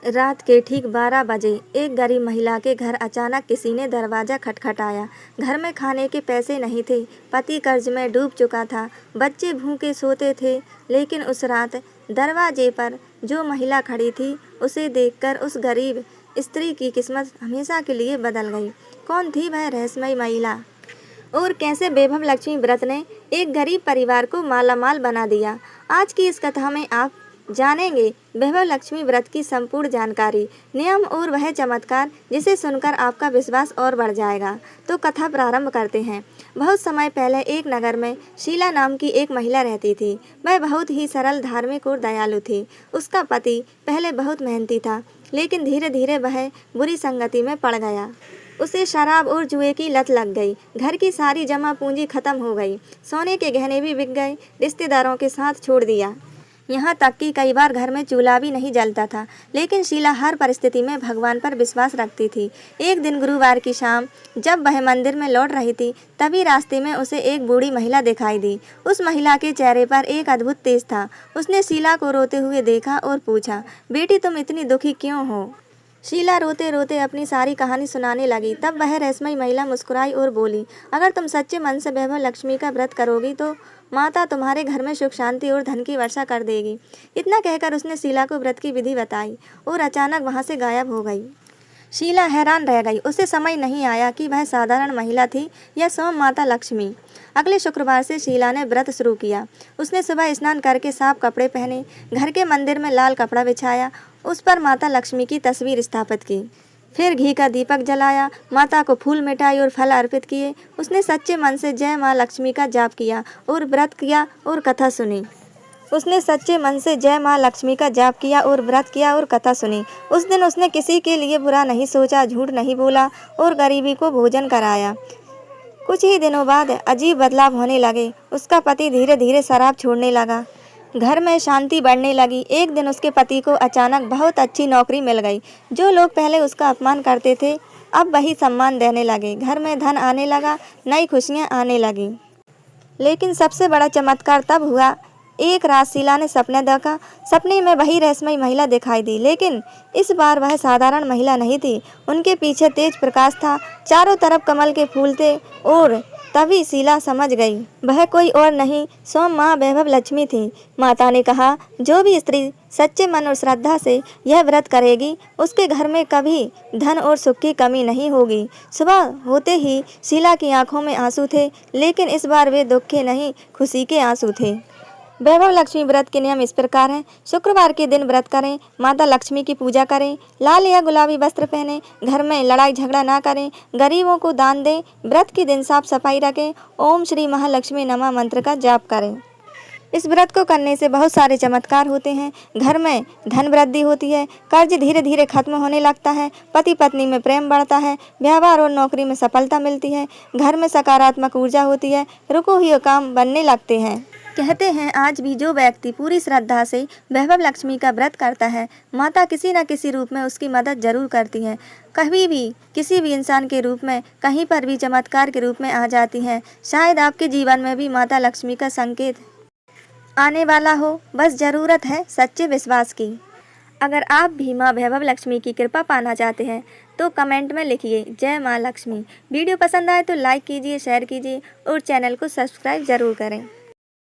रात के ठीक 12 बजे एक गरीब महिला के घर अचानक किसी ने दरवाज़ा खटखटाया। घर में खाने के पैसे नहीं थे, पति कर्ज में डूब चुका था, बच्चे भूखे सोते थे। लेकिन उस रात दरवाजे पर जो महिला खड़ी थी, उसे देखकर उस गरीब स्त्री की किस्मत हमेशा के लिए बदल गई। कौन थी वह रहस्यमयी महिला और कैसे वैभव लक्ष्मी व्रत ने एक गरीब परिवार को मालामाल बना दिया? आज की इस कथा में आप जानेंगे वैभव लक्ष्मी व्रत की संपूर्ण जानकारी, नियम और वह चमत्कार जिसे सुनकर आपका विश्वास और बढ़ जाएगा। तो कथा प्रारंभ करते हैं। बहुत समय पहले एक नगर में शीला नाम की एक महिला रहती थी। वह बहुत ही सरल, धार्मिक और दयालु थी। उसका पति पहले बहुत मेहनती था, लेकिन धीरे धीरे वह बुरी संगति में पड़ गया। उसे शराब और जुए की लत लग गई। घर की सारी जमा पूंजी खत्म हो गई, सोने के गहने भी बिक गए, रिश्तेदारों के साथ छोड़ दिया। यहाँ तक कि कई बार घर में चूल्हा भी नहीं जलता था। लेकिन शीला हर परिस्थिति में भगवान पर विश्वास रखती थी। एक दिन गुरुवार की शाम जब वह मंदिर में लौट रही थी, तभी रास्ते में उसे एक बूढ़ी महिला दिखाई दी। उस महिला के चेहरे पर एक अद्भुत तेज था। उसने शीला को रोते हुए देखा और पूछा, बेटी तुम इतनी दुखी क्यों हो? शीला रोते रोते अपनी सारी कहानी सुनाने लगी। तब वह रहस्यमयी महिला मुस्कुराई और बोली, अगर तुम सच्चे मन से वैभव लक्ष्मी का व्रत करोगी तो माता तुम्हारे घर में सुख शांति और धन की वर्षा कर देगी। इतना कहकर उसने शीला को व्रत की विधि बताई और अचानक वहां से गायब हो गई। शीला हैरान रह गई। उसे समझ नहीं आया कि वह साधारण महिला थी या स्वयं माता लक्ष्मी। अगले शुक्रवार से शीला ने व्रत शुरू किया। उसने सुबह स्नान करके साफ कपड़े पहने, घर के मंदिर में लाल कपड़ा बिछाया, उस पर माता लक्ष्मी की तस्वीर स्थापित की। फिर घी का दीपक जलाया, माता को फूल, मिठाई और फल अर्पित किए। उसने सच्चे मन से जय माँ लक्ष्मी का जाप किया और व्रत किया और कथा सुनी। उस दिन उसने किसी के लिए बुरा नहीं सोचा, झूठ नहीं बोला और गरीबी को भोजन कराया। कुछ ही दिनों बाद अजीब बदलाव होने लगे। उसका पति धीरे धीरे शराब छोड़ने लगा, घर में शांति बढ़ने लगी। एक दिन उसके पति को अचानक बहुत अच्छी नौकरी मिल गई। जो लोग पहले उसका अपमान करते थे, अब वही सम्मान देने लगे। घर में धन आने लगा, नई खुशियां आने लगी। लेकिन सबसे बड़ा चमत्कार तब हुआ। एक रात शीला ने सपने देखा। सपने में वही रहस्यमयी महिला दिखाई दी, लेकिन इस बार वह साधारण महिला नहीं थी। उनके पीछे तेज प्रकाश था, चारों तरफ कमल के फूल थे और तभी शीला समझ गई, वह कोई और नहीं, स्वयं माँ वैभव लक्ष्मी थी। माता ने कहा, जो भी स्त्री सच्चे मन और श्रद्धा से यह व्रत करेगी, उसके घर में कभी धन और सुख की कमी नहीं होगी। सुबह होते ही शीला की आंखों में आंसू थे, लेकिन इस बार वे दुख के नहीं, खुशी के आंसू थे। वैभव लक्ष्मी व्रत के नियम इस प्रकार हैं। शुक्रवार के दिन व्रत करें, माता लक्ष्मी की पूजा करें, लाल या गुलाबी वस्त्र पहनें, घर में लड़ाई झगड़ा ना करें, गरीबों को दान दें, व्रत के दिन साफ सफाई रखें, ओम श्री महालक्ष्मी नमः मंत्र का जाप करें। इस व्रत को करने से बहुत सारे चमत्कार होते हैं। घर में धन वृद्धि होती है, कर्ज धीरे धीरे खत्म होने लगता है, पति पत्नी में प्रेम बढ़ता है, व्यापार और नौकरी में सफलता मिलती है, घर में सकारात्मक ऊर्जा होती है, रुके हुए काम बनने लगते हैं। कहते हैं आज भी जो व्यक्ति पूरी श्रद्धा से वैभव लक्ष्मी का व्रत करता है, माता किसी न किसी रूप में उसकी मदद जरूर करती है। कभी भी किसी भी इंसान के रूप में, कहीं पर भी चमत्कार के रूप में आ जाती हैं। शायद आपके जीवन में भी माता लक्ष्मी का संकेत आने वाला हो, बस ज़रूरत है सच्चे विश्वास की। अगर आप भी माँ वैभव लक्ष्मी की कृपा पाना चाहते हैं तो कमेंट में लिखिए जय माँ लक्ष्मी। वीडियो पसंद आए तो लाइक कीजिए, शेयर कीजिए और चैनल को सब्सक्राइब ज़रूर करें।